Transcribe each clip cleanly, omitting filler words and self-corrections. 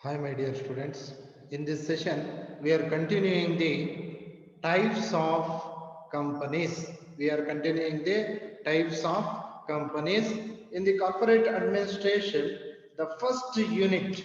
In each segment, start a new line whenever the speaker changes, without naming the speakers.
Hi, my dear students. In this session, we are continuing the types of companies. We are continuing the types of companies. In the corporate administration, the first unit,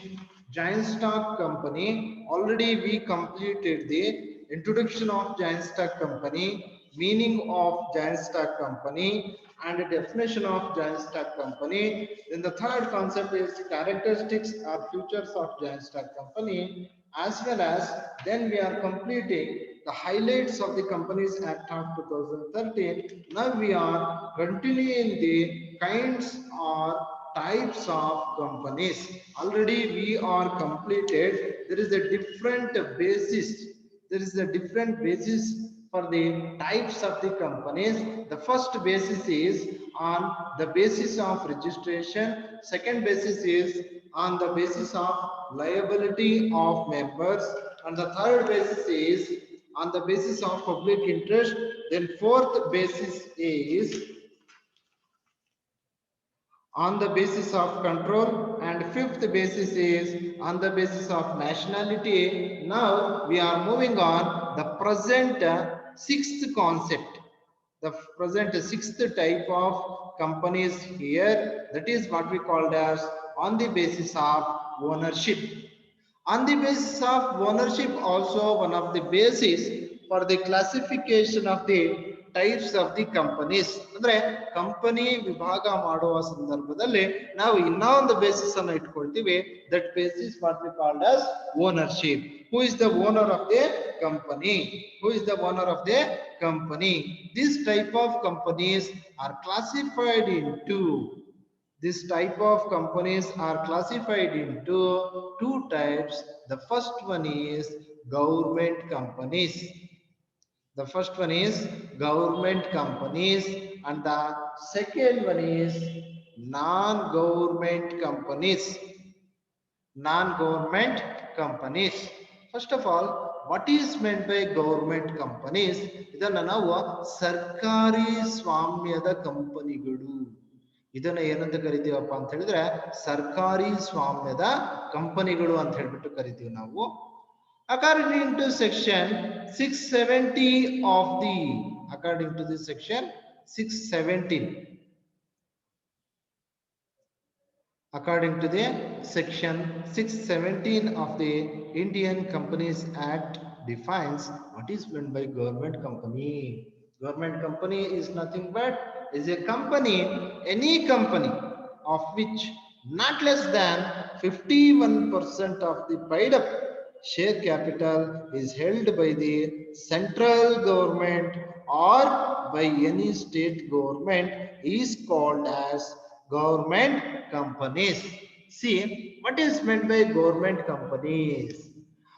giant stock company, already we completed the introduction of giant stock company, meaning of giant stock company, and the definition of giant stock company. Then the third concept is characteristics or features of giant stock company, as well as then we are completing the highlights of the Companies Act of 2013. Now we are continuing the kinds or types of companies. Already we are completed. There is a different basis. There is a different basis for the types of the companies. The first basis is on the basis of registration. Second basis is on the basis of liability of members. And the third basis is on the basis of public interest. Then fourth basis is on the basis of control, and fifth basis is on the basis of nationality. Now we are moving on the present sixth concept, the present sixth type of companies here, that is what we called as on the basis of ownership. On the basis of ownership, also one of the basis for the classification of the types of the companies. ಅಂದ್ರೆ company ವಿಭಾಗ ಮಾಡುವ ಸಂದರ್ಭದಲ್ಲಿ ನಾವು ಇನ್ನೊಂದು basis ಅನ್ನು ಇಟ್ಕೊಳ್ತೀವಿ. That basis what we called as ownership. Who is the owner of the company? Who is the owner of the company? This type of companies are classified into This type of companies are classified into two types. The first one is government companies. The first one is government companies, and the second one is non-government companies. Non-government companies. First of all, what is meant by government companies? ಇದನ್ನ ನಾವು ಸರ್ಕಾರಿ ಸ್ವಾಮ್ಯದ ಕಂಪನಿಗಳು. ಇದನ್ನ ಏನಂತ ಕರಿತೀವಪ್ಪ ಅಂತ ಹೇಳಿದ್ರೆ ಸರ್ಕಾರಿ ಸ್ವಾಮ್ಯದ ಕಂಪನಿಗಳು ಅಂತ ಹೇಳ್ಬಿಟ್ಟು ಕರಿತೀವಿ ನಾವು. According to section 670 of the according to the section 617, according to the section 617 of the Indian Companies Act defines what is meant by government company. Government company is nothing but is a company, any company of which not less than 51% of the paid up share capital is held by the central government or by any state government is called as government companies. See, what is meant by government companies?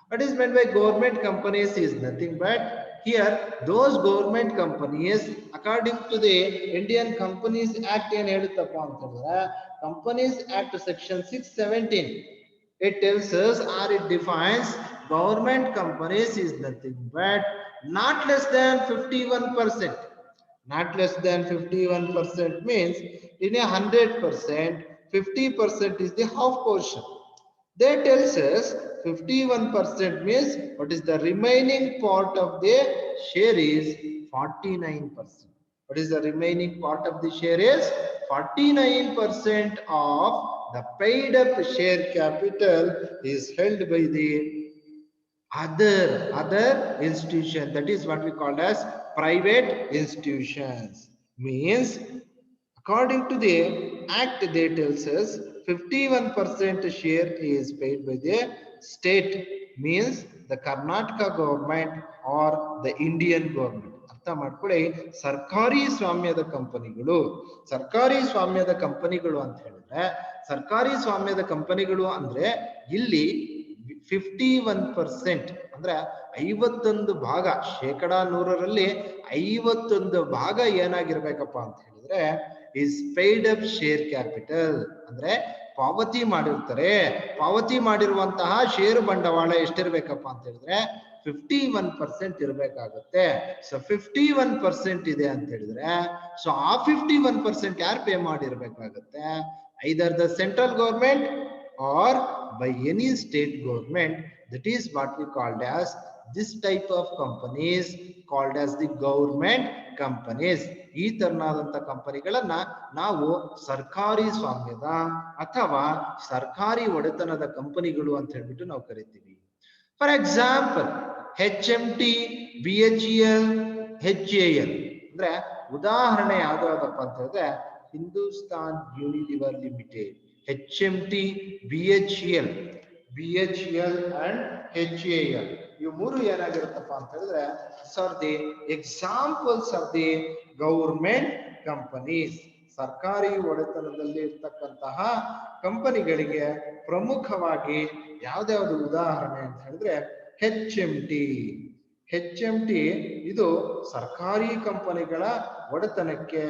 What is meant by government companies is nothing but here those government companies, according to the Indian Companies Act ಏನು ಹೇಳುತ್ತಪ್ಪ ಅಂತಂದ್ರೆ Companies Act section 617, it tells us or it defines government companies is nothing but not less than 51%. Not less than 51% means in a 100%, 50% is the half portion. They tells us 51% means what is the remaining part of the share is 49%. What is the remaining part of the share is 49% of the paid up share capital is held by the other institution, that is what we call as private institutions. Means according to the act, they tells us 51% share is paid by the state, means the Karnataka government or the Indian government. ಅರ್ಥ ಮಾಡ್ಕೊಳ್ಳಿ, ಸರ್ಕಾರಿ ಸ್ವಾಮ್ಯದ ಕಂಪನಿಗಳು. ಸರ್ಕಾರಿ ಸ್ವಾಮ್ಯದ ಕಂಪನಿಗಳು ಅಂತ ಹೇಳಿದ್ರೆ ಸರ್ಕಾರಿ ಸ್ವಾಮ್ಯದ ಕಂಪನಿಗಳು ಅಂದ್ರೆ ಇಲ್ಲಿ 51% ಅಂದ್ರೆ 51 ಭಾಗ, ಶೇಕಡ 100ರಲ್ಲಿ 51 ಭಾಗ ಏನಾಗಿರ್ಬೇಕಪ್ಪ ಅಂತ ಹೇಳಿದ್ರೆ is paid up share capital. ಅಂದ್ರೆ ಪಾವತಿ ಮಾಡಿರ್ತಾರೆ. ಪಾವತಿ ಮಾಡಿರುವಂತಹ ಷೇರು ಬಂಡವಾಳ ಎಷ್ಟಿರ್ಬೇಕಪ್ಪ ಅಂತ ಹೇಳಿದ್ರೆ 51% ಇರಬೇಕಾಗುತ್ತೆ. ಸೊ 51% ಇದೆ ಅಂತ ಹೇಳಿದ್ರೆ ಸೊ ಆ 51% ಯಾರು ಪೇ ಮಾಡಿರ್ಬೇಕಾಗುತ್ತೆ? Either the central government or by any state government. That is what we called as this type of companies called as the government companies. ಈ ತರನಾದಂತ ಕಂಪನಿಗಳನ್ನ ನಾವು ಸರ್ಕಾರಿ ಸ್ವಾಮ್ಯದ ಅಥವಾ ಸರ್ಕಾರಿ ಒಡೆತನದ ಕಂಪನಿಗಳು ಅಂತ ಹೇಳ್ಬಿಟ್ಟು ನಾವು ಕರಿತೀವಿ. For example HMT, BHEL, HAL ಅಂದ್ರೆ ಉದಾಹರಣೆ ಯಾವ್ದಾದಪ್ಪ ಅಂತ ಹೇಳಿದ್ರೆ Hindustan Unilever limited, HMT, BHEL, and HAL. ಇವು ಮೂರು ಏನಾಗಿರುತ್ತಪ್ಪ ಅಂತ ಹೇಳಿದ್ರೆ sir the examples of the government companies. ಸರ್ಕಾರಿ ಒಡೆತನದಲ್ಲಿ ಇರ್ತಕ್ಕಂತಹ ಕಂಪನಿಗಳಿಗೆ ಪ್ರಮುಖವಾಗಿ ಯಾವ್ದಾವ್ದು ಉದಾಹರಣೆ ಅಂತ ಹೇಳಿದ್ರೆ HMT ಇದು ಸರ್ಕಾರಿ ಕಂಪನಿಗಳ ಒಡೆತನಕ್ಕೆ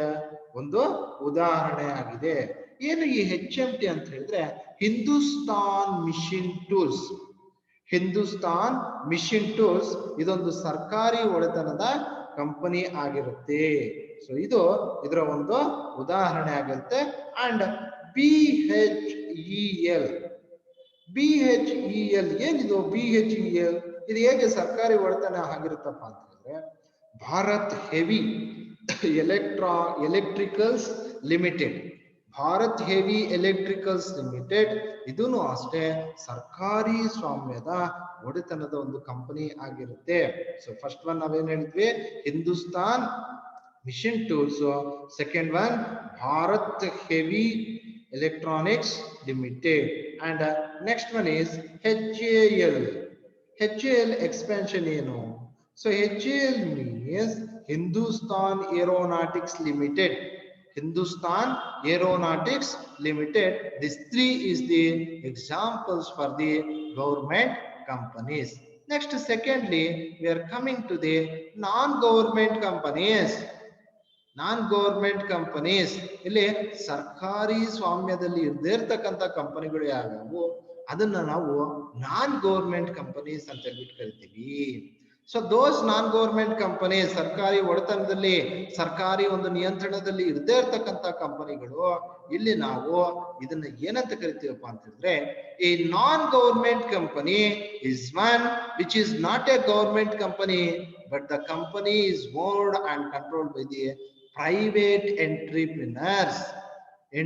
ಒಂದು ಉದಾಹರಣೆ ಆಗಿದೆ. ಏನು ಈ HMT ಅಂತ ಹೇಳಿದ್ರೆ ಹಿಂದೂಸ್ತಾನ್ ಮಿಷನ್ ಟೂಲ್ಸ್ ಇದೊಂದು ಸರ್ಕಾರಿ ಒಡೆತನದ ಕಂಪನಿ ಆಗಿರುತ್ತೆ. ಸೊ ಇದು ಇದರ ಒಂದು ಉದಾಹರಣೆ ಆಗಿರುತ್ತೆ. ಅಂಡ್ BHEL ಏನಿದು BHEL, ಇದು ಹೇಗೆ ಸರ್ಕಾರಿ ಒಡೆತನ ಆಗಿರುತ್ತಪ್ಪ ಅಂತ ಹೇಳಿದ್ರೆ ಭಾರತ್ ಹೆವಿ ಎಲೆಕ್ಟ್ರಿಕಲ್ಸ್ ಲಿಮಿಟೆಡ್ ಇದನ್ನು ಅಷ್ಟೇ ಸರ್ಕಾರಿ ಸ್ವಾಮ್ಯದ ಒಡೆತನದ ಒಂದು ಕಂಪನಿ ಆಗಿರುತ್ತೆ. ಸೊ ಫಸ್ಟ್ ಒನ್ ನಾವೇನ್ ಹೇಳಿದ್ವಿ, Hindustan machine tools. Second one Bharat heavy electronics limited. And next one is HAL expansion ಏನು? So HAL means Hindustan aeronautics limited. This three is the examples for the government companies. Next, secondly, we are coming to the non-government companies. ಇಲ್ಲಿ ಸರ್ಕಾರಿ ಸ್ವಾಮ್ಯದಲ್ಲಿ ಇರದೇ ಇರ್ತಕ್ಕಂಥ ಕಂಪನಿಗಳು ಯಾವ್ಯಾವು ಅದನ್ನ ನಾವು ನಾನ್ government companies ಅಂತ ಹೇಳ್ಬಿಟ್ಟು ಕರಿತೀವಿ. So those non government companies, ಸರ್ಕಾರಿ ಒಡೆತನದಲ್ಲಿ ಸರ್ಕಾರಿ ಒಂದು ನಿಯಂತ್ರಣದಲ್ಲಿ ಇರದೇ ಇರ್ತಕ್ಕಂಥ ಕಂಪನಿಗಳು, ಇಲ್ಲಿ ನಾವು ಇದನ್ನ ಏನಂತ ಕರಿತೀವಪ್ಪ ಅಂತ ಹೇಳಿದ್ರೆ a non-government company is one which is not a government company but the company is owned and controlled by the private entrepreneurs. A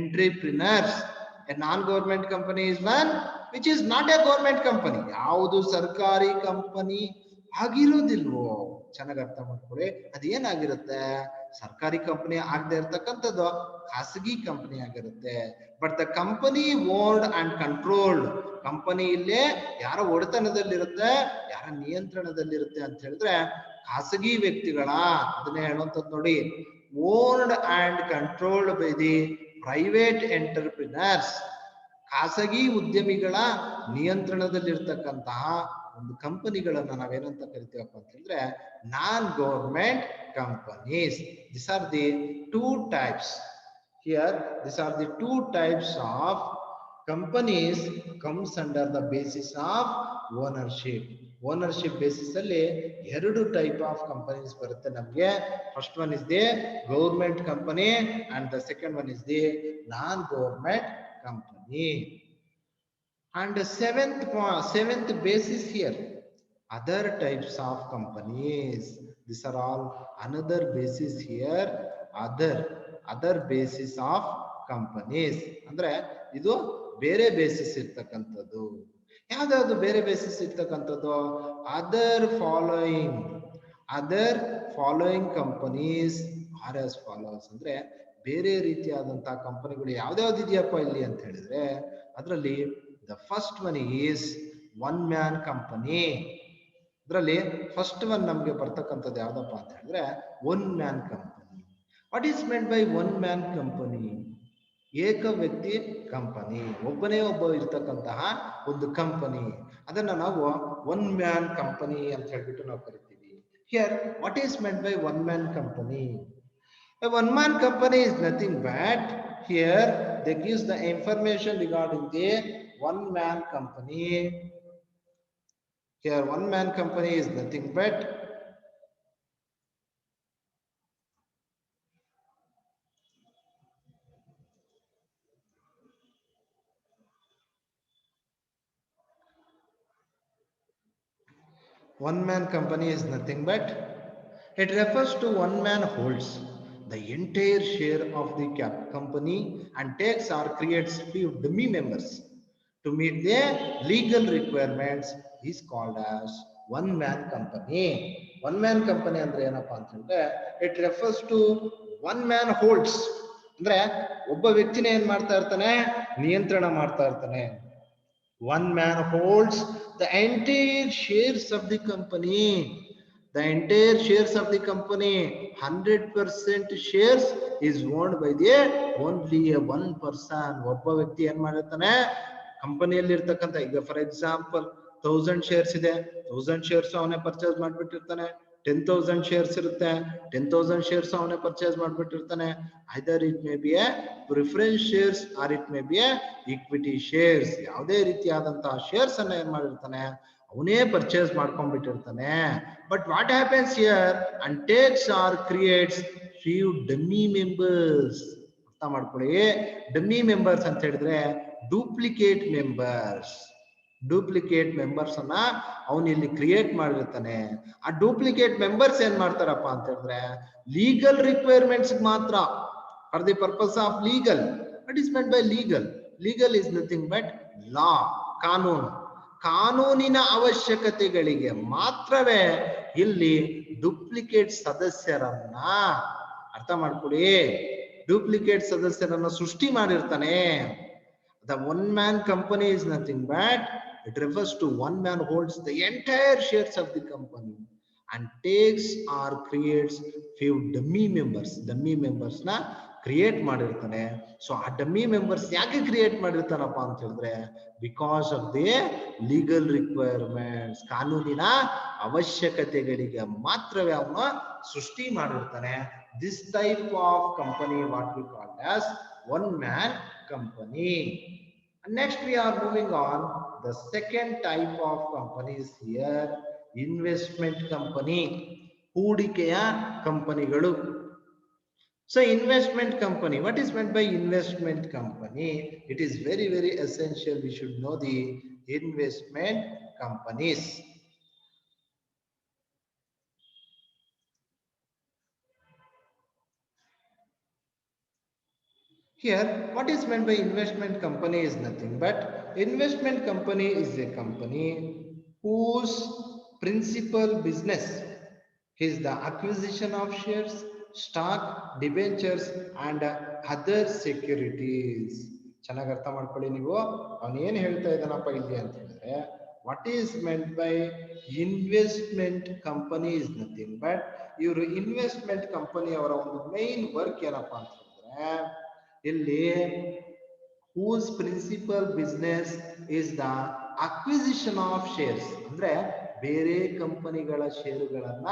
non-government company is one which is not a government company. ಯಾವುದು ಸರ್ಕಾರಿ company ಆಗಿರೋದಿಲ್ವೋ, ಚೆನ್ನಾಗಿ ಅರ್ಥ ಮಾಡ್ಕೊಳ್ಳಿ, ಅದೇನಾಗಿರುತ್ತೆ ಸರ್ಕಾರಿ company ಆಗದೆ ಇರ್ತಕ್ಕಂಥದ್ದು ಖಾಸಗಿ company ಆಗಿರುತ್ತೆ. But the company owned and controlled, company ಇಲ್ಲೇ ಯಾರ ಒಡೆತನದಲ್ಲಿರುತ್ತೆ, ಯಾರ ನಿಯಂತ್ರಣದಲ್ಲಿರುತ್ತೆ ಅಂತ ಹೇಳಿದ್ರೆ ಖಾಸಗಿ ವ್ಯಕ್ತಿಗಳ, ಅದನ್ನೇ ಹೇಳುವಂಥದ್ದು ನೋಡಿ, owned and controlled by the private entrepreneurs, ಖಾಸಗಿ ಉದ್ಯಮಿಗಳ ನಿಯಂತ್ರಣದಲ್ಲಿರ್ತಕ್ಕಂತಹ ಒಂದು ಕಂಪನಿಗಳನ್ನ ನಾವೇನಂತ ಕರಿತೀವಪ್ಪ ಅಂತ ಹೇಳಿದ್ರೆ non government companies. These are the two types. Here, these are the two types of companies comes under the basis of ownership basis ಅಲ್ಲಿ ಎರಡು ಟೈಪ್ ಆಫ್ ಕಂಪನೀಸ್ ಬರುತ್ತೆ ನಮಗೆ. First one is the government company and the second one is the non government company. And seventh basis here, other types of companies. These are all another basis here, other basis of companies. ಅಂದ್ರೆ ಇದು ಬೇರೆ basis ಇರ್ತಕ್ಕಂಥದ್ದು. ಯಾವ್ದಾದ್ರು ಬೇರೆ basis ಇರ್ತಕ್ಕಂಥದ್ದು other following companies are as follows. ಅಂದ್ರೆ ಬೇರೆ ರೀತಿಯಾದಂತಹ ಕಂಪನಿಗಳು ಯಾವ್ದಾವ್ದು ಇದೆಯಪ್ಪ ಇಲ್ಲಿ ಅಂತ ಹೇಳಿದ್ರೆ ಅದರಲ್ಲಿ the first one is one man company. ಅದರಲ್ಲಿ ಫಸ್ಟ್ ಒನ್ ನಮಗೆ ಬರ್ತಕ್ಕಂಥದ್ದು ಯಾವ್ದಪ್ಪ ಅಂತ ಹೇಳಿದ್ರೆ one man company. What is meant by one man company? ಏಕ ವ್ಯಕ್ತಿ ಕಂಪನಿ, ಒಬ್ಬ ಇರ್ತಕ್ಕಂತಹ ಒಂದು ಕಂಪನಿ, ಅದನ್ನ ನಾವು ಒನ್ ಮ್ಯಾನ್ ಕಂಪನಿ ಅಂತ ಹೇಳ್ಬಿಟ್ಟು ನಾವು ಕರಿತೀವಿ. Here what is meant by one man company? A one man company is nothing but, here they gives the information regarding the one man company. Here one man company is nothing but One man company is nothing but it refers to one man holds the entire share of the company and takes or creates few dummy members to meet their legal requirements is called as one man company. One man company ಅಂದ್ರೆ ಏನಪ್ಪಾ ಅಂತಂದ್ರೆ it refers to one man holds ಅಂದ್ರೆ ಒಬ್ಬ ವ್ಯಕ್ತಿನೇ ಏನ್ ಮಾಡ್ತಾ ಇರ್ತಾನೆ ನಿಯಂತ್ರಣ ಮಾಡ್ತಾ ಇರ್ತಾನೆ. One man holds the entire shares of the company. The entire shares of the company, 100% shares is owned by the only a one person. ಒಬ್ಬ ವ್ಯಕ್ತಿ ಏನ್ ಮಾಡಿರ್ತಾನೆ ಕಂಪನಿಯಲ್ಲಿ ಇರ್ತಕ್ಕಂಥ ಈಗ ಫಾರ್ ಎಕ್ಸಾಂಪಲ್ 1000 shares ಇದೆ, 1000 shares ಅವನೇ ಪರ್ಚೇಸ್ ಮಾಡ್ಬಿಟ್ಟಿರ್ತಾನೆ. 10,000 shares ಇರುತ್ತೆ, 10,000 shares ಅವನೇ ಪರ್ಚೇಸ್ ಮಾಡ್ಬಿಟ್ಟಿರ್ತಾನೆ. Either it may be a preference shares or it may be a equity shares. ಯಾವುದೇ ರೀತಿಯಾದಂತಹ ಶೇರ್ಸ್ ಅನ್ನ ಏನ್ ಮಾಡಿರ್ತಾನೆ ಅವನೇ ಪರ್ಚೇಸ್ ಮಾಡ್ಕೊಂಡ್ಬಿಟ್ಟಿರ್ತಾನೆ. But what happens here and takes or creates few dummy members. ಅರ್ಥ ಮಾಡ್ಕೊಳ್ಳಿ, ಡಮ್ಮಿ ಮೆಂಬರ್ಸ್ ಅಂತ ಹೇಳಿದ್ರೆ ಡೂಪ್ಲಿಕೇಟ್ ಮೆಂಬರ್ಸ್. ಡೂಪ್ಲಿಕೇಟ್ ಮೆಂಬರ್ಸ್ ಅನ್ನ ಅವನು ಇಲ್ಲಿ ಕ್ರಿಯೇಟ್ ಮಾಡಿರ್ತಾನೆ. ಆ ಡೂಪ್ಲಿಕೇಟ್ ಮೆಂಬರ್ಸ್ ಏನ್ ಮಾಡ್ತಾರಪ್ಪ ಅಂತ ಹೇಳಿದ್ರೆ ಲೀಗಲ್ ರಿಕ್ವೈರ್ಮೆಂಟ್ಸ್ ಮಾತ್ರ, for the purpose of legal. What is meant by legal? Legal is nothing but law, ಕಾನೂನು. ಕಾನೂನಿನ ಅವಶ್ಯಕತೆಗಳಿಗೆ ಮಾತ್ರವೇ ಇಲ್ಲಿ ಡೂಪ್ಲಿಕೇಟ್ ಸದಸ್ಯರನ್ನ, ಅರ್ಥ ಮಾಡ್ಕೊಳ್ಳಿ, ಡೂಪ್ಲಿಕೇಟ್ ಸದಸ್ಯರನ್ನ ಸೃಷ್ಟಿ ಮಾಡಿರ್ತಾನೆ. The one man company is nothing but it refers to one man holds the entire shares of the company and takes or creates few dummy members. Dummy members na create ಮಾಡಿರ್ತಾನೆ. So ಆ dummy members ಯಾಕೆ create ಮಾಡಿರ್ತಾನಪ್ಪ ಅಂತ ಹೇಳಿದ್ರೆ because of the legal requirements, ಕಾನೂನಿನ ಅವಶ್ಯಕತೆಗಳಿಗೆ ಮಾತ್ರವೇ ಅವನು ಸೃಷ್ಟಿ ಮಾಡಿರ್ತಾನೆ. This type of company what we call as one man company. And next we are moving on the second type of companies here, investment company, ಹೂಡಿಕೆಯ ಕಂಪನಿಗಳು. So investment company, what is meant by investment company? It is very very essential we should know the investment companies. Here, what is meant by investment company is nothing but investment company is a company whose principal business is the acquisition of shares, stock, debentures and other securities. ಚೆನ್ನಾಗಿ ಅರ್ಥ ಮಾಡ್ಕೊಳ್ಳಿ ನೀವು, ಅವನು ಏನು ಹೇಳ್ತಾ ಇದ್ದಾನಪ್ಪ ಇಲ್ಲಿ ಅಂತ ಹೇಳಿದ್ರೆ what is meant by investment company is nothing but ಇವರು ಇನ್ವೆಸ್ಟ್ಮೆಂಟ್ ಕಂಪನಿ ಅವರ ಒಂದು ಮೈನ್ ವರ್ಕ್ ಏನಪ್ಪಾ ಅಂತ ಹೇಳಿದ್ರೆ ಇಲ್ಲಿ whose principal business is the acquisition of shares, ಅಂದ್ರೆ ಬೇರೆ ಕಂಪನಿಗಳ ಷೇರುಗಳನ್ನ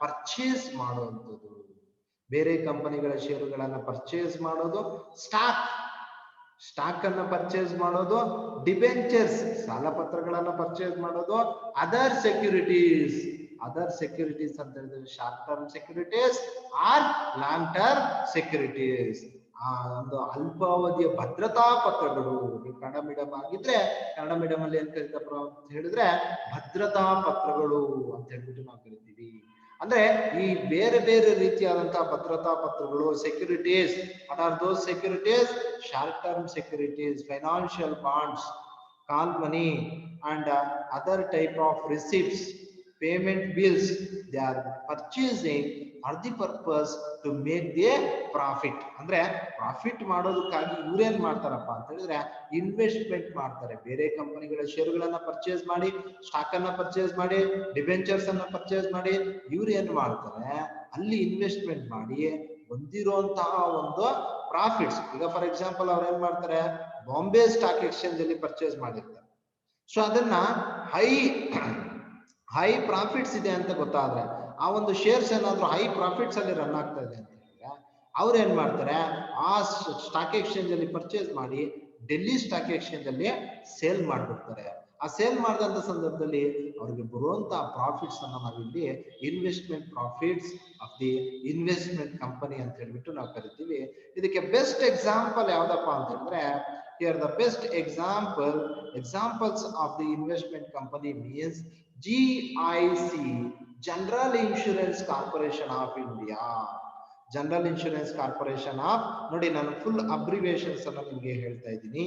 ಪರ್ಚೇಸ್ ಮಾಡುವಂಥದ್ದು, ಬೇರೆ ಕಂಪನಿಗಳ ಷೇರುಗಳನ್ನ ಪರ್ಚೇಸ್ ಮಾಡೋದು, ಸ್ಟಾಕ್ ಅನ್ನ ಪರ್ಚೇಸ್ ಮಾಡೋದು, ಡಿಬೆಂಚರ್ಸ್ ಸಾಲ ಪತ್ರಗಳನ್ನ ಪರ್ಚೇಸ್ ಮಾಡೋದು, ಅದರ್ ಸೆಕ್ಯೂರಿಟೀಸ್ ಅಂತ ಹೇಳಿದ್ರೆ short term securities or long term securities, ಆ ಒಂದು ಅಲ್ಪಾವಧಿಯ ಭದ್ರತಾ ಪತ್ರಗಳು. ನೀವು ಕನ್ನಡ ಮೀಡಿಯಂ ಆಗಿದ್ರೆ ಕನ್ನಡ ಮೀಡಿಯಂ ಅಲ್ಲಿ ಏನ್ ಕರೀತಪ್ಪ ಅಂತ ಹೇಳಿದ್ರೆ ಭದ್ರತಾ ಪತ್ರಗಳು ಅಂತ ಹೇಳ್ಬಿಟ್ಟು ನಾವು ಕರಿತೀವಿ. ಅಂದ್ರೆ ಈ ಬೇರೆ ಬೇರೆ ರೀತಿಯಾದಂತಹ ಭದ್ರತಾ ಪತ್ರಗಳು, securities. What are those securities? Short term securities, financial bonds, call money and other type of receipts, payment bills. They are purchasing for the purpose to make their profit. ಅಂದ್ರೆ ಪ್ರಾಫಿಟ್ ಮಾಡೋದಕ್ಕಾಗಿ ಇವ್ರೇನ್ ಮಾಡ್ತಾರಪ್ಪ ಅಂತ ಹೇಳಿದ್ರೆ ಇನ್ವೆಸ್ಟ್ಮೆಂಟ್ ಮಾಡ್ತಾರೆ. ಬೇರೆ ಕಂಪನಿಗಳ ಷೇರುಗಳನ್ನ purchase ಮಾಡಿ, stock ಅನ್ನ ಪರ್ಚೇಸ್ ಮಾಡಿ, ಡಿಬೆಂಚರ್ಸ್ ಅನ್ನ ಪರ್ಚೇಸ್ ಮಾಡಿ, ಇವ್ರು ಏನ್ ಮಾಡ್ತಾರೆ ಅಲ್ಲಿ ಇನ್ವೆಸ್ಟ್ಮೆಂಟ್ ಮಾಡಿ ಬಂದಿರುವಂತಹ ಒಂದು ಪ್ರಾಫಿಟ್ಸ್. ಈಗ ಫಾರ್ ಎಕ್ಸಾಂಪಲ್ ಅವ್ರು ಏನ್ ಮಾಡ್ತಾರೆ ಬಾಂಬೆ ಸ್ಟಾಕ್ ಎಕ್ಸ್ಚೇಂಜ್ ಅಲ್ಲಿ ಪರ್ಚೇಸ್ ಮಾಡಿರ್ತಾರೆ. ಸೊ ಅದನ್ನ ಹೈ ಪ್ರಾಫಿಟ್ಸ್ ಇದೆ ಅಂತ ಗೊತ್ತಾದ್ರೆ, ಆ ಒಂದು ಶೇರ್ಸ್ ಏನಾದ್ರು ಹೈ ಪ್ರಾಫಿಟ್ಸ್ ಅಲ್ಲಿ ರನ್ ಆಗ್ತಾ ಇದೆ ಅಂತ ಹೇಳಿದ್ರೆ ಅವ್ರು ಏನ್ ಮಾಡ್ತಾರೆ ಆ ಸ್ಟಾಕ್ ಎಕ್ಸ್ಚೇಂಜ್ ಅಲ್ಲಿ ಪರ್ಚೇಸ್ ಮಾಡಿ ಡೆಲ್ಲಿ ಸ್ಟಾಕ್ ಎಕ್ಸ್ಚೇಂಜ್ ಅಲ್ಲಿ ಸೇಲ್ ಮಾಡ್ಬಿಡ್ತಾರೆ. ಆ ಸೇಲ್ ಮಾಡಿದಂತ ಸಂದರ್ಭದಲ್ಲಿ ಅವ್ರಿಗೆ ಬರುವಂತಹ ಪ್ರಾಫಿಟ್ಸ್ ಅನ್ನ ನಾವಿಲ್ಲಿ investment profits of the investment company ಅಂತ ಹೇಳ್ಬಿಟ್ಟು ನಾವು ಕರಿತೀವಿ. ಇದಕ್ಕೆ ಬೆಸ್ಟ್ ಎಕ್ಸಾಂಪಲ್ ಯಾವ್ದಪ್ಪ ಅಂತ ಹೇಳಿದ್ರೆ here the best examples of the investment company means GIC, General Insurance Corporation of India. General insurance corporation of, ನೋಡಿ ನಾನು ಫುಲ್ ಅಬ್ರಿವೇಷನ್ಸ್ ಅನ್ನು ನಿಮಗೆ ಹೇಳ್ತಾ ಇದ್ದೀನಿ.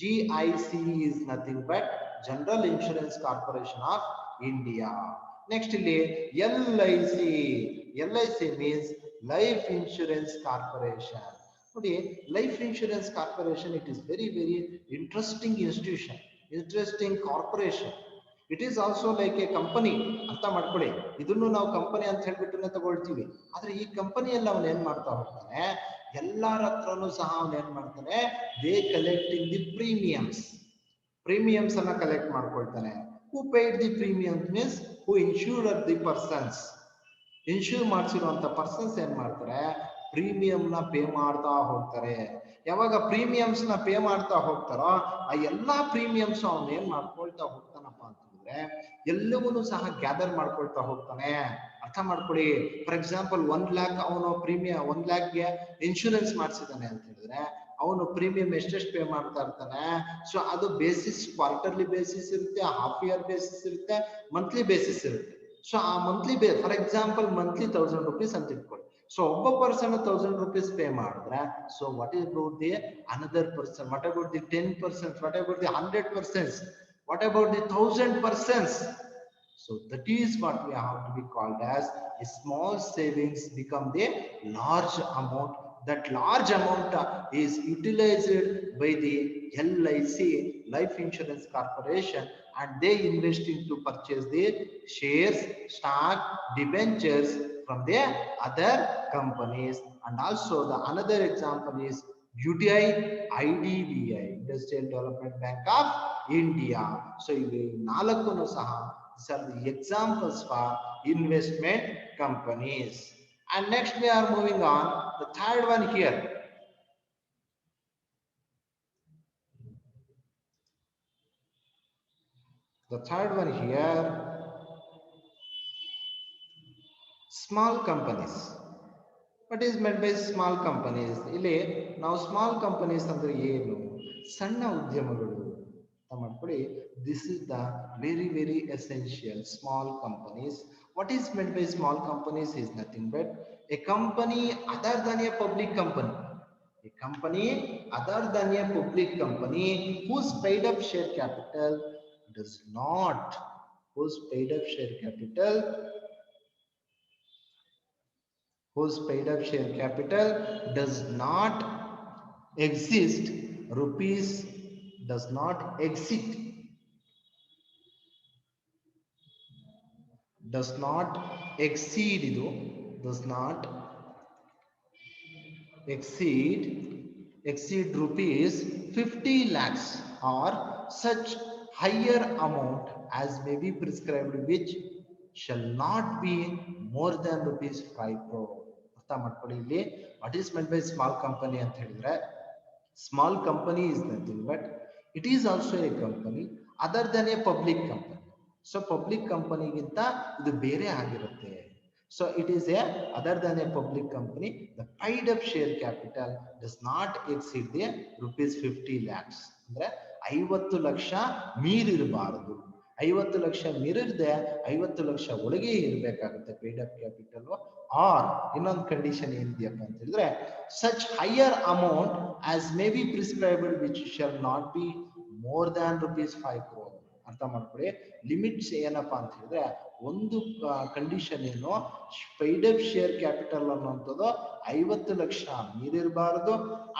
GIC is nothing but general insurance corporation of India. Next ಇಲ್ಲಿ LIC, LIC means life insurance corporation. ನೋಡಿ life insurance corporation, it is very very interesting institution, interesting corporation. It is also like a company. ಅರ್ಥ ಮಾಡ್ಕೊಳ್ಳಿ, ಇದನ್ನು ನಾವು company ಅಂತ ಹೇಳ್ಬಿಟ್ಟು ತಗೊಳ್ತೀವಿ. ಆದ್ರೆ ಈ ಕಂಪನಿಯಲ್ಲಿ ಅವನು ಏನ್ ಮಾಡ್ತಾ ಹೋಗ್ತಾನೆ, ಎಲ್ಲರ ಹತ್ರನೂ ಸಹ ಅವನು ಏನ್ ಮಾಡ್ತಾನೆ, they collecting the premiums, premiums ಅನ್ನ ಕಲೆಕ್ಟ್ ಮಾಡ್ಕೊಳ್ತಾನೆ. Who paid the premiums means who insure the persons. Insure ಮಾಡಿಸಿರುವಂತ ಪರ್ಸನ್ಸ್ ಏನ್ ಮಾಡ್ತಾರೆ, ಪ್ರೀಮಿಯಂ ನ ಪೇ ಮಾಡ್ತಾ ಹೋಗ್ತಾರೆ. ಯಾವಾಗ ಪ್ರೀಮಿಯಮ್ಸ್ ನ ಪೇ ಮಾಡ್ತಾ ಹೋಗ್ತಾರೋ ಆ ಎಲ್ಲಾ ಪ್ರೀಮಿಯಮ್ಸ್ ಅವನ್ ಏನ್ ಮಾಡ್ಕೊಳ್ತಾ ಹೋಗ್ತಾನಪ್ಪ ಅಂತಂದ್ರೆ ಎಲ್ಲವನ್ನೂ ಸಹ ಗ್ಯಾದರ್ ಮಾಡ್ಕೊಳ್ತಾ ಹೋಗ್ತಾನೆ. ಅರ್ಥ ಮಾಡ್ಕೊಳ್ಳಿ, ಫಾರ್ ಎಕ್ಸಾಂಪಲ್ 1 lakh ಅವನು ಪ್ರೀಮಿಯಂ 1 lakhಗೆ ಇನ್ಶೂರೆನ್ಸ್ ಮಾಡಿಸಿದಾನೆ ಅಂತ ಹೇಳಿದ್ರೆ ಅವನು ಪ್ರೀಮಿಯಂ ಎಷ್ಟೆಷ್ಟು ಪೇ ಮಾಡ್ತಾ ಇರ್ತಾನೆ. ಸೊ ಅದು ಬೇಸಿಸ್ ಕ್ವಾರ್ಟರ್ಲಿ ಬೇಸಿಸ್ ಇರುತ್ತೆ, ಹಾಫ್ ಇಯರ್ ಬೇಸಿಸ್ ಇರುತ್ತೆ, ಮಂತ್ಲಿ ಬೇಸಿಸ್ ಇರುತ್ತೆ. ಸೊ ಆ monthly for example monthly 1000 rupees ಅಂತ ಇಟ್ಕೊಳ್ಳಿ. ಸೊ ಒಬ್ಬ ಪರ್ಸನ್ 1000 rupees ಪೇ ಮಾಡಿದ್ರೆ, so what is about the another person, what about the 10%, what about the 100%, what about the 1000%? So that is what we have to be called as a small savings become the large amount. That large amount is utilized by the LIC, Life Insurance Corporation, and they investing to purchase the shares, stock, debentures from the other companies. And also the another example is UTI, IDBI, Industrial Development Bank of India. So ivi nalakunu saha, these are the examples for investment companies. And next we are moving on the third one here. The third one here, small companies. What is meant by small companies? ಇಲ್ಲಿ ನಾವು small companies ಅಂದ್ರೆ ಏನು, ಸಣ್ಣ ಉದ್ಯಮಗಳು ಅಂತ ಮಾಡ್ಕೊಳ್ಳಿ. This is the very very essential small companies. What is meant by small companies is nothing but a company other than a public company, a company other than a public company whose paid up share capital does not, whose paid up share capital, whose paid up share capital does not exist rupees, does not exceed, does not exceed, ಇದು does not exceed rupees 50 lakhs or such higher amount as may be prescribed, which shall not be more than rupees 5 crore. ಅರ್ಥ ಮಾಡ್ಕೊಳ್ಳಿ, ಇಲ್ಲಿ what is meant by small company ಅಂತ ಹೇಳಿದ್ರೆ, small company is nothing but it is also a company other than a public company. So public ಕಂಪನಿಗಿಂತ ಇದು ಬೇರೆ ಆಗಿರುತ್ತೆ. So it is a other than a public company, the paid up share capital does not exceed the rupees 50 lakhs. ಅಂದ್ರೆ 50 ಲಕ್ಷ ಮೀರಿರಬಾರದು. 50 ಲಕ್ಷ ಮೀರಿರದೆ 50 ಲಕ್ಷ ಒಳಗೆ ಇರಬೇಕಾಗುತ್ತೆ paid up capital. R ಇನ್ನೊಂದು condition ಏನಿದೆಯಪ್ಪ ಅಂತ ಹೇಳಿದ್ರೆ, such higher amount as may be prescribed which shall not be more than rupees 5 crore. ಅರ್ಥ ಮಾಡ್ಕೊಳ್ಳಿ, limits ಏನಪ್ಪಾ ಅಂತ ಹೇಳಿದ್ರೆ, ಒಂದು ಕಂಡೀಷನ್ ಏನು, ಪೈಡ್ ಅಪ್ ಶೇರ್ ಕ್ಯಾಪಿಟಲ್ ಅನ್ನುವಂಥದ್ದು 50 ಲಕ್ಷ ಮೀರಿರಬಾರದು.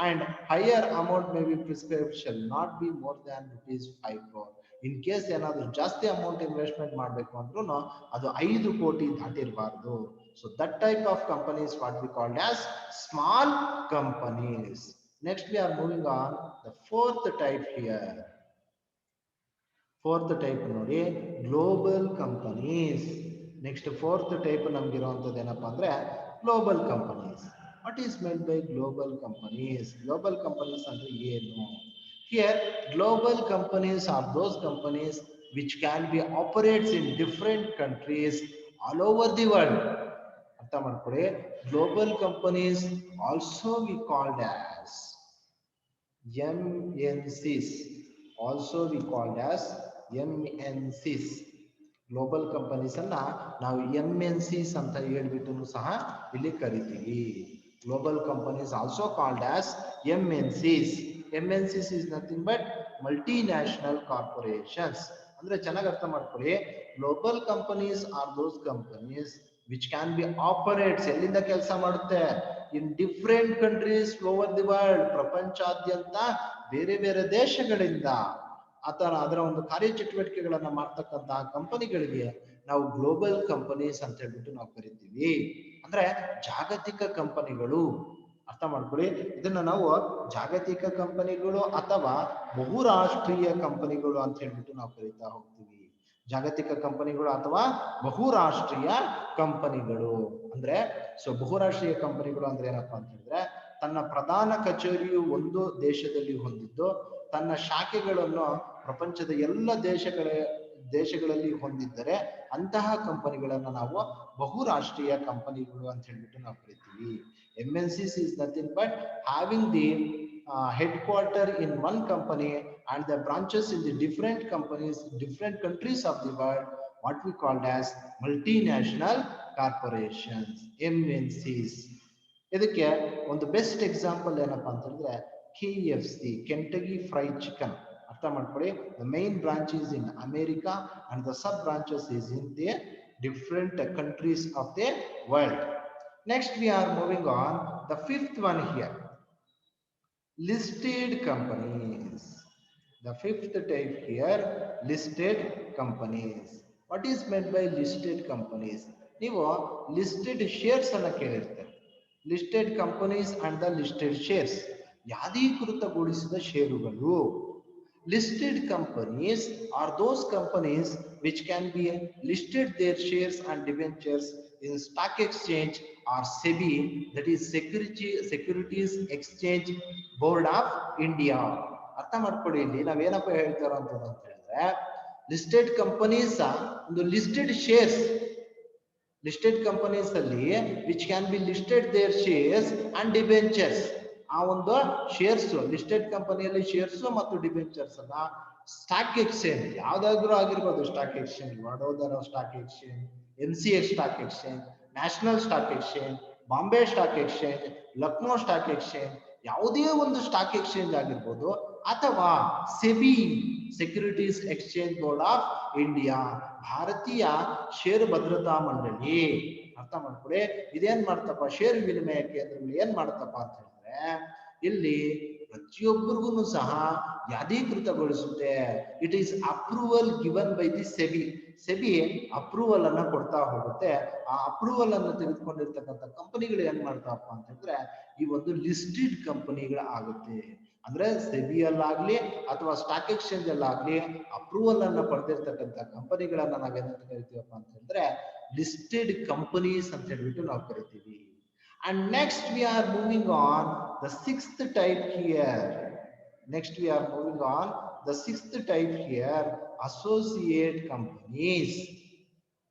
And higher amount may be prescribe shall not be more than rupees 5 crore. In case ಏನಾದ್ರು ಜಾಸ್ತಿ ಅಮೌಂಟ್ ಇನ್ವೆಸ್ಟ್ಮೆಂಟ್ ಮಾಡಬೇಕು ಅಂದ್ರೂ ಅದು 5 ಕೋಟಿ ದಾಟಿರಬಾರ್ದು. So that type of companies what we called as small companies. Next we are moving on the fourth type here. Fourth type ನೋಡಿ, global companies. Next fourth type ನಮ್ಗಿರುವಂಥದ್ದು ಏನಪ್ಪಾ ಅಂದ್ರೆ global companies. What is meant by global companies? Global companies ಅಂದ್ರೆ ಏನು? Here global companies are those companies which can B operates in different countries all over the world. ಅರ್ಥ ಮಾಡ್ಕೊಳ್ಳಿ, global companies also we called as MNCs, also we called as MNCs. Global companies ಅನ್ನ ನಾವು MNCs ಅಂತ ಹೇಳ್ಬಿಟ್ಟು ಸಹ ಇಲ್ಲಿ ಕರಿತೀವಿ. Global companies also called as MNCs. MNCs is nothing but multinational corporations. ಅಂದ್ರೆ ಚೆನ್ನಾಗಿ ಅರ್ಥ ಮಾಡ್ಕೊಳ್ಳಿ, global companies are those companies which can B operates, ಎಲ್ಲಿಂದ ಕೆಲಸ ಮಾಡುತ್ತೆ, in different countries over the world, ಪ್ರಪಂಚಾದ್ಯಂತ ಬೇರೆ ಬೇರೆ ದೇಶಗಳಿಂದ ಅದರ ಒಂದು ಕಾರ್ಯಚಟುವಟಿಕೆಗಳನ್ನ ಮಾಡ್ತಕ್ಕಂತಹ ಕಂಪನಿಗಳಿಗೆ ನಾವು ಗ್ಲೋಬಲ್ ಕಂಪನೀಸ್ ಅಂತ ಹೇಳ್ಬಿಟ್ಟು ನಾವು ಕರಿತೀವಿ. ಅಂದ್ರೆ ಜಾಗತಿಕ ಕಂಪನಿಗಳು. ಅರ್ಥ ಮಾಡ್ಕೊಳ್ಳಿ, ಇದನ್ನ ನಾವು ಜಾಗತಿಕ ಕಂಪನಿಗಳು ಅಥವಾ ಬಹುರಾಷ್ಟ್ರೀಯ ಕಂಪನಿಗಳು ಅಂತ ಹೇಳ್ಬಿಟ್ಟು ನಾವು ಕರೀತಾ ಹೋಗ್ತೀವಿ. ಜಾಗತಿಕ ಕಂಪನಿಗಳು ಅಥವಾ ಬಹುರಾಷ್ಟ್ರೀಯ ಕಂಪನಿಗಳು ಅಂದ್ರೆ, ಬಹುರಾಷ್ಟ್ರೀಯ ಕಂಪನಿಗಳು ಅಂದ್ರೆ ಏನಪ್ಪಾ ಅಂತ ಹೇಳಿದ್ರೆ, ತನ್ನ ಪ್ರಧಾನ ಕಚೇರಿಯು ಒಂದು ದೇಶದಲ್ಲಿ ಹೊಂದಿದ್ದು ತನ್ನ ಶಾಖೆಗಳನ್ನು ಪ್ರಪಂಚದ ಎಲ್ಲ ದೇಶಗಳಲ್ಲಿ ಹೊಂದಿದ್ದರೆ ಅಂತಹ ಕಂಪನಿಗಳನ್ನು ನಾವು ಬಹುರಾಷ್ಟ್ರೀಯ ಕಂಪನಿಗಳು ಅಂತ ಹೇಳ್ಬಿಟ್ಟು ನಾವು ಕರಿತೀವಿ. MNCs is nothing but having the headquarter in one company and the branches in the different companies, different countries of the world, what we called as multinational corporations, MNCs. ಇದಕ್ಕೆ ಒಂದು ಬೆಸ್ಟ್ ಎಕ್ಸಾಂಪಲ್ ಏನಪ್ಪಾ ಅಂತ ಹೇಳಿದ್ರೆ KFC, ಕೆಂಟಗಿ fried chicken. ಅರ್ಥ ಮಾಡ್ಕೊಳ್ಳಿ, the main branch is in America and the sub branches is in the different countries of the world. Next we are moving on, the fifth one here, listed companies. The fifth type here, listed companies. What is meant by listed companies? ನೀವು listed shares ಅನ್ನ ಕೇಳಿರ್ತೀರಿ. listed companies and the listed shares, ಯಾದೀಕೃತಗೊಳಿಸಿದ ಷೇರುಗಳು. Listed companies are those companies which can be listed their shares and debentures in stock exchange or SEBI, that is Securities Exchange Board of India. ಅರ್ಥ ಮಾಡ್ಕೊಳ್ಳಿ, ಇಲ್ಲಿ ನಾವೇನಪ್ಪ ಹೇಳ್ತಾರ ಅಂತ ಹೇಳಿದ್ರೆ, listed companies ಒಂದು listed shares, listed companies ಅಲ್ಲಿ which can be listed their shares and debentures. ಆ ಒಂದು ಶೇರ್ಸ್, ಲಿಸ್ಟೆಡ್ ಕಂಪನಿಯಲ್ಲಿ ಶೇರ್ಸ್ ಮತ್ತು ಡಿಬೆಂಚರ್ಸ್ ಅನ್ನ ಸ್ಟಾಕ್ ಎಕ್ಸ್ಚೇಂಜ್, ಯಾವ್ದಾದ್ರು ಆಗಿರ್ಬೋದು, stock exchange, Vadodara stock exchange, MCX stock exchange, national stock exchange, Bombay stock exchange, Lucknow stock exchange, ಯಾವುದೇ ಒಂದು ಸ್ಟಾಕ್ ಎಕ್ಸ್ಚೇಂಜ್ ಆಗಿರ್ಬೋದು, ಅಥವಾ SEBI, securities exchange board of India, ಭಾರತೀಯ ಷೇರು ಭದ್ರತಾ ಮಂಡಳಿ. ಅರ್ಥ ಮಾಡ್ಕೊಳ್ಳಿ, ಇದೇನ್ ಮಾಡ್ತಪ್ಪ, ಷೇರು ವಿನಿಮಯ ಕೇಂದ್ರಗಳು ಏನ್ ಮಾಡ್ತಪ್ಪ ಅಂತ ಹೇಳಿದ್ರೆ, ಇಲ್ಲಿ ಪ್ರತಿಯೊಬ್ಬರಿಗೂ ಸಹ ಯಾದೀಕೃತಗೊಳಿಸುತ್ತೆ. It is approval given by the SEBI. SEBI approval ಅನ್ನ ಕೊಡ್ತಾ ಹೋಗುತ್ತೆ. ಆ ಅಪ್ರೂವಲ್ ಅನ್ನು ತೆಗೆದುಕೊಂಡಿರ್ತಕ್ಕಂಥ ಕಂಪನಿಗಳು ಏನ್ ಮಾಡ್ತಾವಪ್ಪ ಅಂತ ಹೇಳಿದ್ರೆ, ಈ ಒಂದು ಲಿಸ್ಟೆಡ್ ಕಂಪನಿಗಳು ಆಗುತ್ತೆ. ಅಂದ್ರೆ ಸೆಬಿಯಲ್ಲಾಗ್ಲಿ ಅಥವಾ ಸ್ಟಾಕ್ ಎಕ್ಸ್ಚೇಂಜ್ ಅಲ್ಲಾಗ್ಲಿ ಅಪ್ರೂವಲ್ ಅನ್ನ ಪಡೆದಿರ್ತಕ್ಕಂಥ ಕಂಪನಿಗಳನ್ನ ನಾವೇನಂತ ಕರಿತೀವಪ್ಪ ಅಂತ ಹೇಳಿದ್ರೆ, ಲಿಸ್ಟೆಡ್ ಕಂಪನೀಸ್ ಅಂತ ಹೇಳ್ಬಿಟ್ಟು ನಾವು ಕರಿತೀವಿ. And next we are moving on the sixth type here. Next we are moving on the sixth type here, associate companies.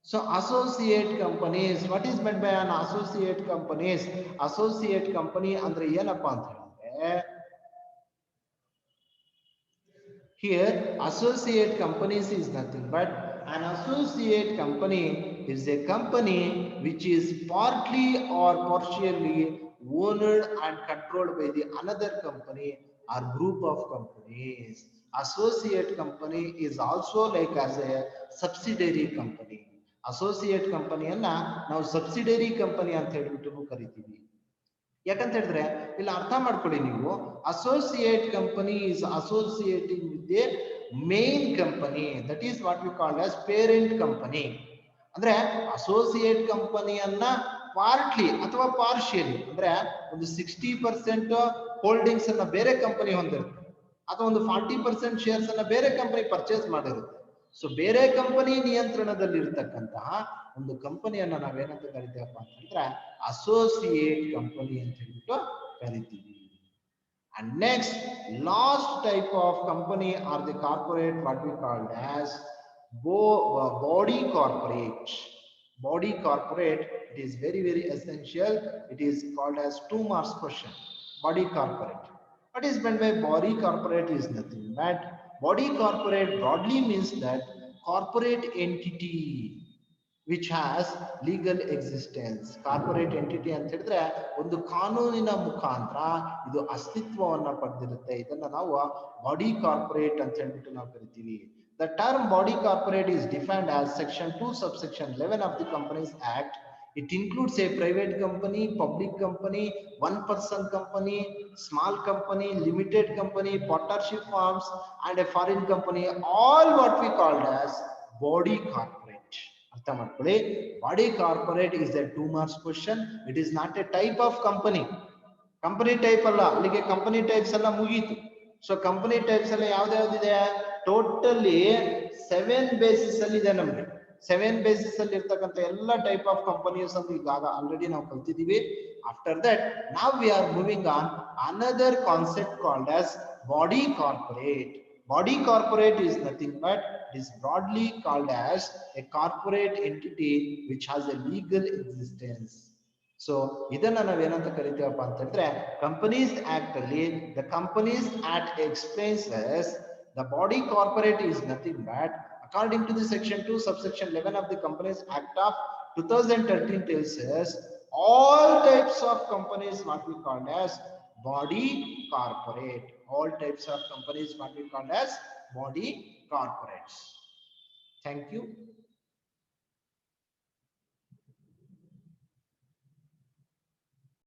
So associate companies, what is meant by an associate companies? Associate company ಅಂದ್ರೆ ಏನಪ್ಪಾ ಅಂತ ಹೇಳಿದ್ರೆ, here associate companies is nothing but an associate company is a company which is partly or partially owned and controlled by the another company or group of companies. Associate company is also like as a subsidiary company. Associate company ಅನ್ನ ನಾವು subsidiary company ಅಂತ ಹೇಳ್ಬಿಟ್ಟು ಕರಿತೀವಿ. ಯಾಕಂತ ಹೇಳಿದ್ರೆ ಇಲ್ಲಿ ಅರ್ಥ ಮಾಡ್ಕೊಳ್ಳಿ ನೀವು, associate company is associating with the main company, that is what we called as parent company. ಅಂದ್ರೆ ಅಸೋಸಿಯೇಟ್ ಕಂಪನಿಯನ್ನ ಪಾರ್ಟ್ಲಿ ಅಥವಾ ಪಾರ್ಷಿಯಲಿ, ಅಂದ್ರೆ ಒಂದು 60% ಹೋಲ್ಡಿಂಗ್ಸ್ ಅನ್ನ ಬೇರೆ ಕಂಪನಿ ಹೊಂದಿರುತ್ತೆ, ಅಥವಾ ಒಂದು 40% ಶೇರ್ಸ್ ಅನ್ನ ಬೇರೆ ಕಂಪನಿ ಪರ್ಚೇಸ್ ಮಾಡಿರುತ್ತೆ. ಸೊ ಬೇರೆ ಕಂಪನಿ ನಿಯಂತ್ರಣದಲ್ಲಿ ಇರ್ತಕ್ಕಂತಹ ಒಂದು ಕಂಪನಿಯನ್ನ ನಾವೇನಂತ ಕರಿತೀವಪ್ಪ ಅಂತಂದ್ರೆ ಅಸೋಸಿಯೇಟ್ ಕಂಪನಿ ಅಂತ ಹೇಳ್ಬಿಟ್ಟು ಕರಿತೀವಿ. And next, last type of company or the corporate, what we called as body corporate. Body corporate, it is very essential. It is called as 2 marks question. Body corporate. What is meant by body corporate is nothing but body corporate broadly means that corporate entity which has legal existence. Corporate entity ಅಂತ ಹೇಳಿದ್ರೆ ಒಂದು ಕಾನೂನಿನ ಮುಖಾಂತರ ಇದು ಅಸ್ತಿತ್ವವನ್ನು ಪಡೆದಿರುತ್ತೆ. ಇದನ್ನ ನಾವು body corporate ಅಂತ ಹೇಳ್ಬಿಟ್ಟು ನಾವು ಕರಿತೀವಿ. The term body corporate is defined as section 2 subsection 11 of the Companies Act. It includes a private company, public company, one person company, small company, limited company, partnership firms, and a foreign company, all what we called as body corporate. ಅರ್ಥ ಮಾಡ್ಕೊಳ್ಳಿ, body corporate is A 2 marks question. It is not A type of company. Company type ಅಲ್ಲ, ಅಲ್ಲಿಗೆ company types ಎಲ್ಲ ಮುಗೀತು. So company types ಎಲ್ಲ ಯಾವ್ದಾವ್ದಿದೆ, totally 7 basis ಅಲ್ಲಿ ಇದೆ ನಮ್ಗೆ. 7 ಬೇಸಿಸ್ ಅಲ್ಲಿ ಇರ್ತಕ್ಕಂಥ ಎಲ್ಲ ಟೈಪ್ ಆಫ್ ಕಂಪನೀಸ್ ಅಂತ ಈಗ ಆಲ್ರೆಡಿ ನಾವು ಕಲ್ತಿದೀವಿ. ಆಫ್ಟರ್ ದಟ್ ನಾವ್ V are moving on another concept called as body corporate. Body corporate is nothing but it is broadly called as a corporate entity which has a legal existence. So ಇದನ್ನ ನಾವೇನಂತ ಕರಿತೀವಪ್ಪ ಅಂತಂದ್ರೆ, companies act ಅಲ್ಲಿ the Companies Act explains as the body corporate is nothing but according to the section 2 subsection 11 of the Companies Act of 2013 tells us all types of companies what we called as body corporate. All types of companies what we called as body corporates. Thank you.